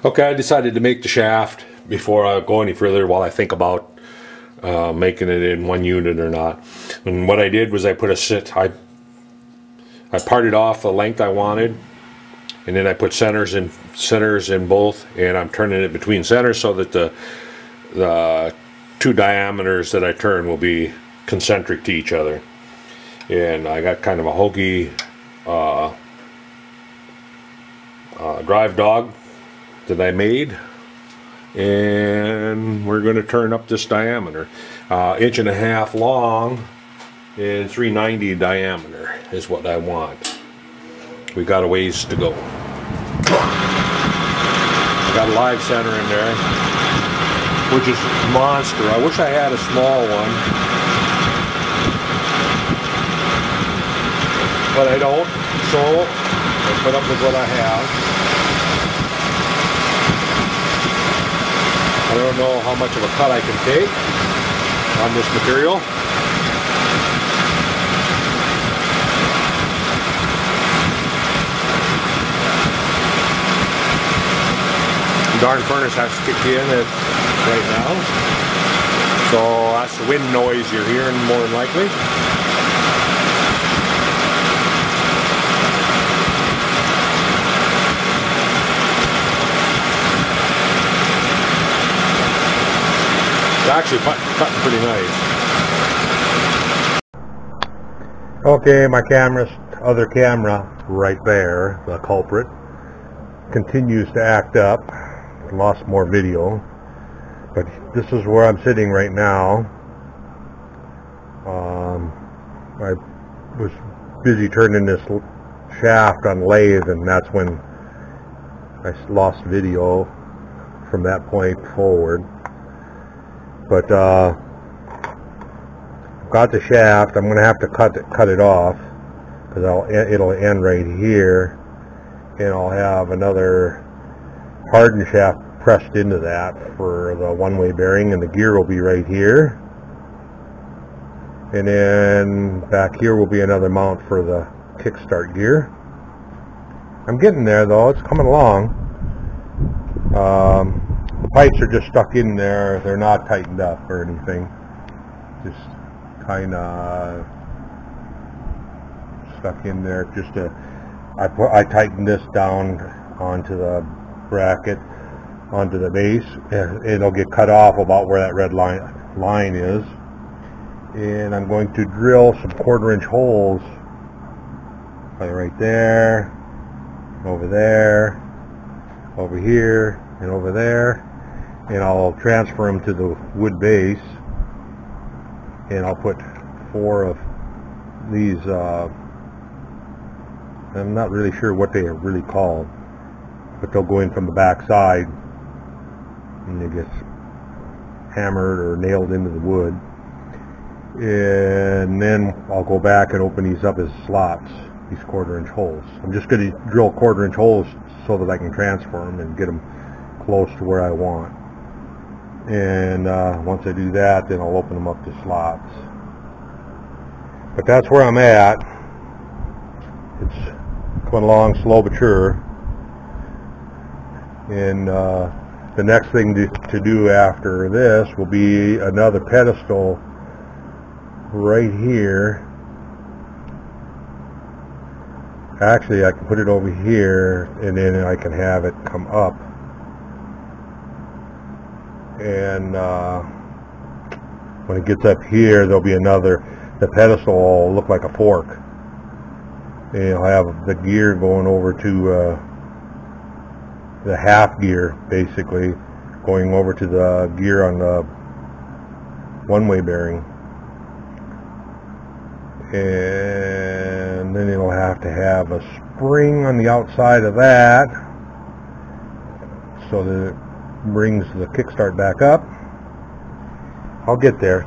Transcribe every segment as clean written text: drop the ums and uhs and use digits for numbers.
Okay, I decided to make the shaft before I go any further while I think about making it in one unit or not. And what I did was I put I parted off the length I wanted, and then I put centers in both, and I'm turning it between centers so that the two diameters that I turn will be concentric to each other. And I got kind of a hokey drive dog that I made, and we're going to turn up this diameter. 1.5 inch long and 390 diameter is what I want. We got a ways to go. Got a live center in there, which is monster. I wish I had a small one, but I don't, so I put up with what I have. I don't know how much of a cut I can take on this material. The darn furnace has to kick in right now, so that's the wind noise you're hearing more than likely. It's actually cutting pretty nice. Okay, my other camera right there, the culprit, continues to act up. Lost more video, but this is where I'm sitting right now. I was busy turning this shaft on lathe, and that's when I lost video from that point forward. But got the shaft. I'm going to have to cut it off, because it'll end right here, and I'll have another hardened shaft pressed into that for the one-way bearing, and the gear will be right here, and then back here will be another mount for the kickstart gear. I'm getting there though, it's coming along. The pipes are just stuck in there, they're not tightened up or anything, just kind of stuck in there. I tightened this down onto the bracket, onto the base. It'll get cut off about where that red line is, and I'm going to drill some 1/4 inch holes right there, over there, over here, and over there, and I'll transfer them to the wood base, and I'll put 4 of these, I'm not really sure what they are really called, but they'll go in from the back side, and they get hammered or nailed into the wood, and then I'll go back and open these up as slots, these 1/4 inch holes. I'm just going to drill 1/4 inch holes so that I can transfer them and get them close to where I want. And once I do that, then I'll open them up to slots. But that's where I'm at. It's coming along slow but sure. And the next thing to do after this will be another pedestal right here. Actually, I can put it over here, and then I can have it come up. And when it gets up here, there'll be the pedestal will look like a fork. And I'll have the gear going over to the half gear, basically, going over to the gear on the one-way bearing. And then it'll have to have a spring on the outside of that so that it brings the kickstart back up. I'll get there.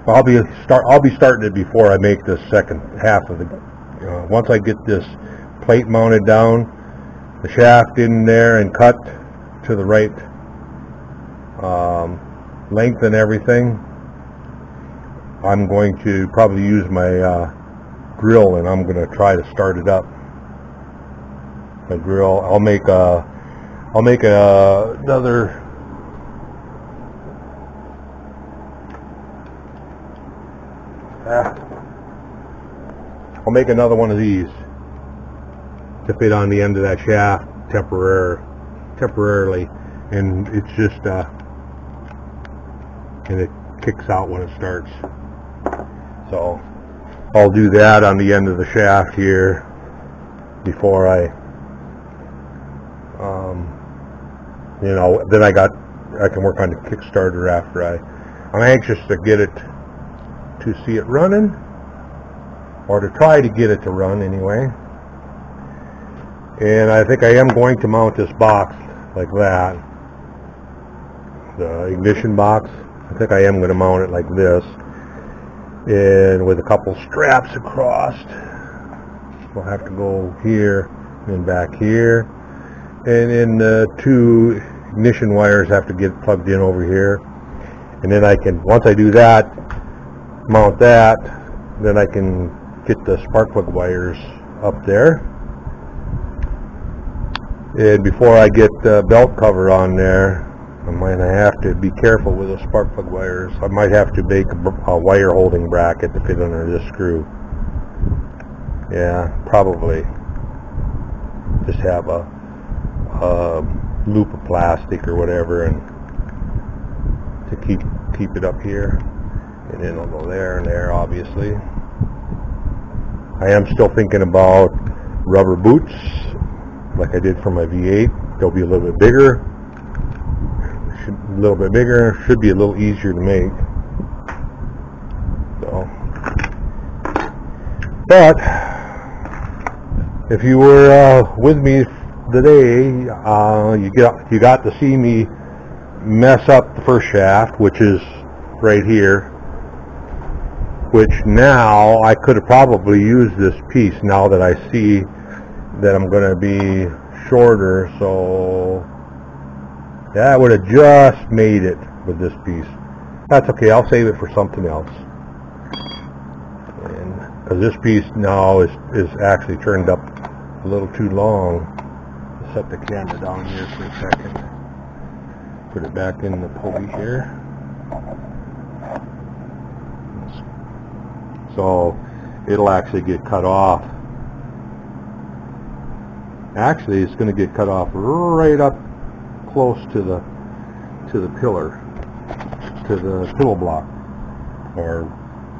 I'll be starting it before I make the second half of the. Once I get this plate mounted down, the shaft in there, and cut to the right length and everything, I'm going to probably use my grill, and I'm going to try to start it up. a drill. I'll make another. I'll make another one of these to fit on the end of that shaft temporarily, and it's just and it kicks out when it starts. So I'll do that on the end of the shaft here before I then I can work on the Kickstarter after I'm anxious to get it, to see it running, or to try to get it to run anyway. And I think I am going to mount this box like that, the ignition box. I think I am going to mount it like this, and with a couple straps across. We'll have to go here and back here, and then the two ignition wires have to get plugged in over here. And then I can, once I do that, mount that, then I can get the spark plug wires up there. And before I get the belt cover on there, I might have to be careful with those spark plug wires. I might have to make a wire holding bracket to fit under this screw. Yeah, probably just have a loop of plastic or whatever, and to keep it up here, and then it'll go there and there. Obviously, I am still thinking about rubber boots like I did for my V8. They'll be a little bit bigger. Should be a little easier to make. So, but if you were with me today, you got to see me mess up the first shaft, which is right here, which now I could have probably used this piece now that I see that I'm going to be shorter. So that would have just made it with this piece. That's okay, I'll save it for something else. And because this piece now is actually turned up a little too long. I'll set the camera down here for a second. Put it back in the pulley here. So it'll actually get cut off. Actually, it's going to get cut off right up close to the pillar, to the pillow block, or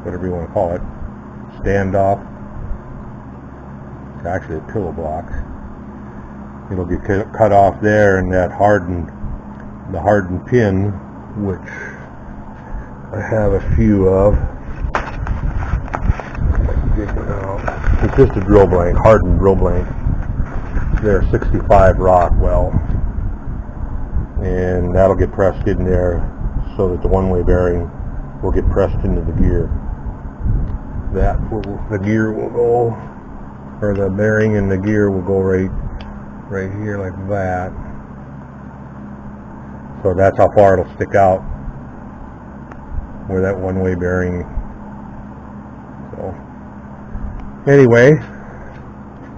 whatever you want to call it, standoff. It's actually a pillow block. It'll get cut off there, and that the hardened pin, which I have a few of. It's just a drill blank, hardened drill blank. They're 65 Rockwell, and that'll get pressed in there so that the one-way bearing will get pressed into the gear. The gear will go, or the bearing and the gear will go right here like that. So that's how far it'll stick out, where that one-way bearing. So anyway,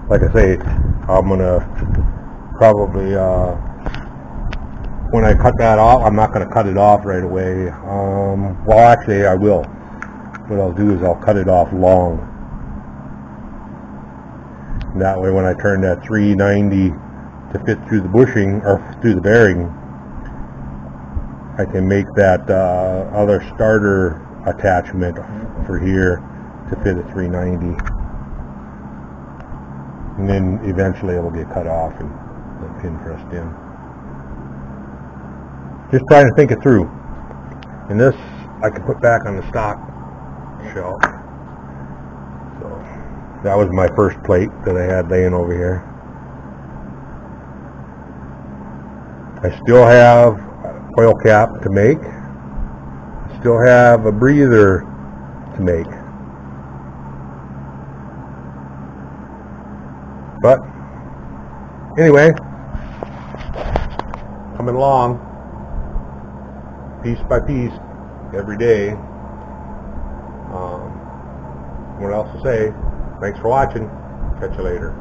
like I say, I'm gonna probably when I cut that off, I'm not gonna cut it off right away. Well, actually I will. What I'll do is I'll cut it off long. And that way when I turn that 390 to fit through the bushing, or through the bearing, I can make that other starter attachment for here to fit a 390. And then eventually it will get cut off and the pin pressed in. Just trying to think it through. And this I can put back on the stock shelf. So that was my first plate that I had laying over here. I still have oil cap to make. I still have a breather to make. But anyway, coming along piece by piece every day. What else to say? Thanks for watching. Catch you later.